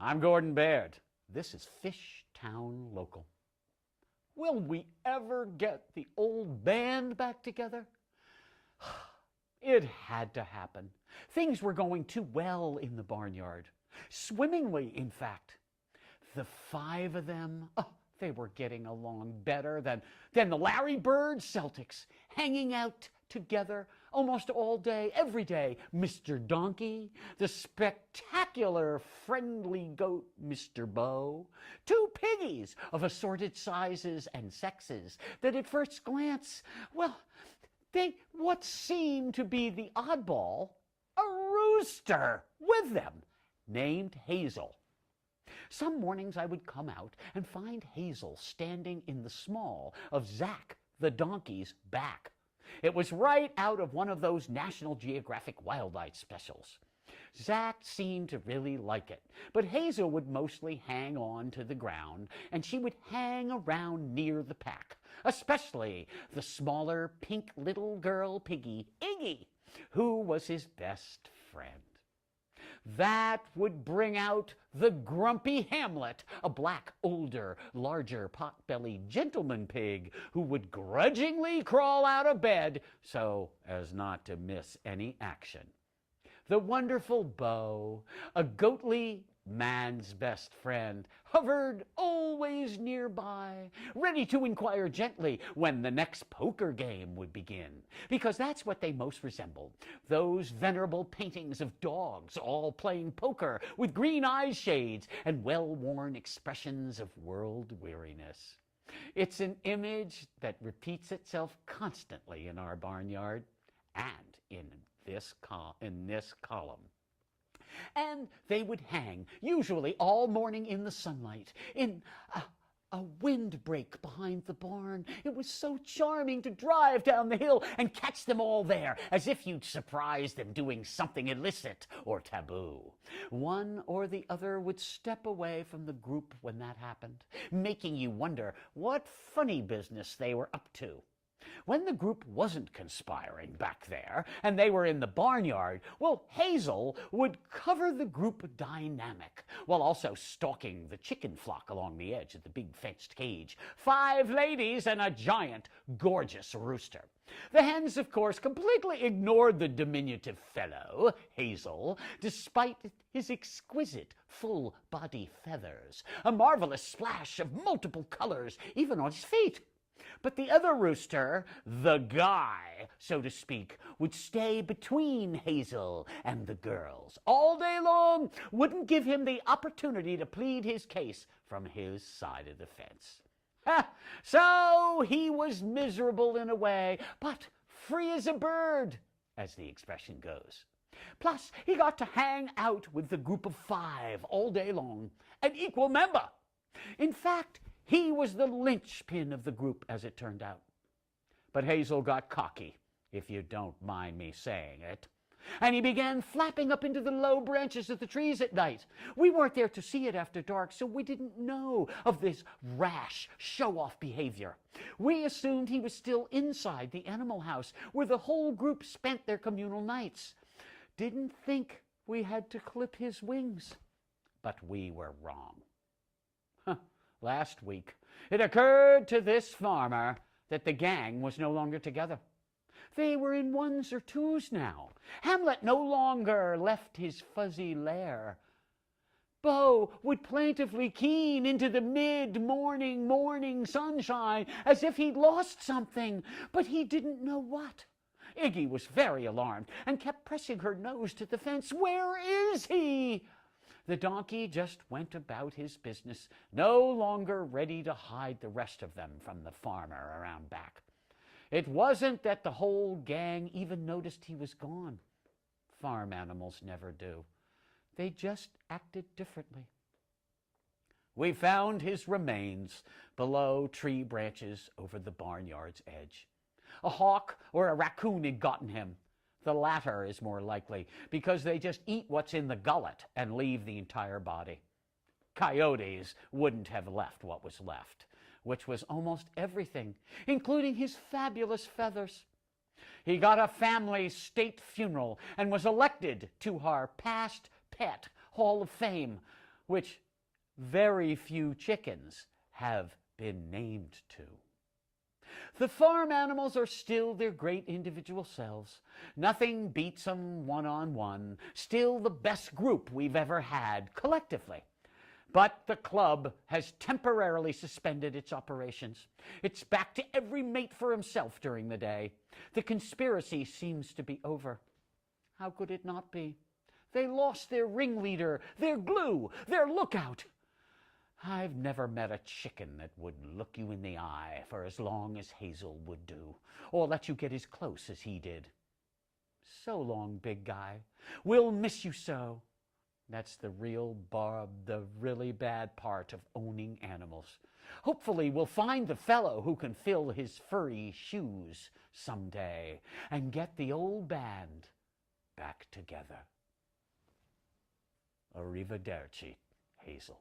I'm Gordon Baird. This is Fishtown Local. Will we ever get the old band back together? It had to happen. Things were going too well in the barnyard. Swimmingly, in fact. The five of them, they were getting along better than the Larry Bird Celtics, hanging out together almost all day, every day. Mr. Donkey, the spectacular friendly goat, Mr. Bo, two piggies of assorted sizes and sexes that at first glance, what seemed to be the oddball, a rooster with them, named Hazel. Some mornings I would come out and find Hazel standing in the small of Zack the donkey's back. It was right out of one of those National Geographic Wildlife specials. Zack seemed to really like it, but Hazel would mostly hang on to the ground, and she would hang around near the pack, especially the smaller pink little girl piggy, Iggy, who was his best friend. That would bring out the grumpy Hamlet, a black, older, larger, pot-bellied gentleman pig who would grudgingly crawl out of bed so as not to miss any action. The wonderful Bo, a goatly man's best friend, hovered always nearby, ready to inquire gently when the next poker game would begin, because that's what they most resembled, those venerable paintings of dogs all playing poker with green eye shades and well-worn expressions of world weariness. It's an image that repeats itself constantly in our barnyard and in this column. And they would hang, usually all morning in the sunlight, in a windbreak behind the barn. It was so charming to drive down the hill and catch them all there, as if you'd surprise them doing something illicit or taboo. One or the other would step away from the group when that happened, making you wonder what funny business they were up to. When the group wasn't conspiring back there and they were in the barnyard, Hazel would cover the group dynamic while also stalking the chicken flock along the edge of the big fenced cage. 5 ladies and a giant, gorgeous rooster. The hens, of course, completely ignored the diminutive fellow, Hazel, despite his exquisite full body feathers, a marvelous splash of multiple colors, even on his feet. But the other rooster, the guy, so to speak, would stay between Hazel and the girls all day long, wouldn't give him the opportunity to plead his case from his side of the fence. So he was miserable in a way, but free as a bird, as the expression goes. Plus, he got to hang out with the group of 5 all day long, an equal member. In fact, he was the linchpin of the group, as it turned out. But Hazel got cocky, if you don't mind me saying it, and he began flapping up into the low branches of the trees at night. We weren't there to see it after dark, so we didn't know of this rash, show-off behavior. We assumed he was still inside the animal house, where the whole group spent their communal nights. Didn't think we had to clip his wings, but we were wrong. Last week, it occurred to this farmer that the gang was no longer together. They were in 1s or 2s now. Hamlet no longer left his fuzzy lair. Bo would plaintively keen into the mid-morning sunshine as if he'd lost something, but he didn't know what. Iggy was very alarmed and kept pressing her nose to the fence. Where is he? The donkey just went about his business, no longer ready to hide the rest of them from the farmer around back. It wasn't that the whole gang even noticed he was gone. Farm animals never do. They just acted differently. We found his remains below tree branches over the barnyard's edge. A hawk or a raccoon had gotten him. The latter is more likely, because they just eat what's in the gullet and leave the entire body. Coyotes wouldn't have left what was left, which was almost everything, including his fabulous feathers. He got a family state funeral and was elected to our past pet Hall of Fame, which very few chickens have been named to. The farm animals are still their great individual selves. Nothing beats them one-on-one. Still the best group we've ever had collectively. But the club has temporarily suspended its operations. It's back to every mate for himself during the day. The conspiracy seems to be over. How could it not be? They lost their ringleader, their glue, their lookout. I've never met a chicken that would look you in the eye for as long as Hazel would do, or let you get as close as he did. So long, big guy. We'll miss you so. That's the really bad part of owning animals. Hopefully we'll find the fellow who can fill his furry shoes someday and get the old band back together. Arrivederci, Hazel.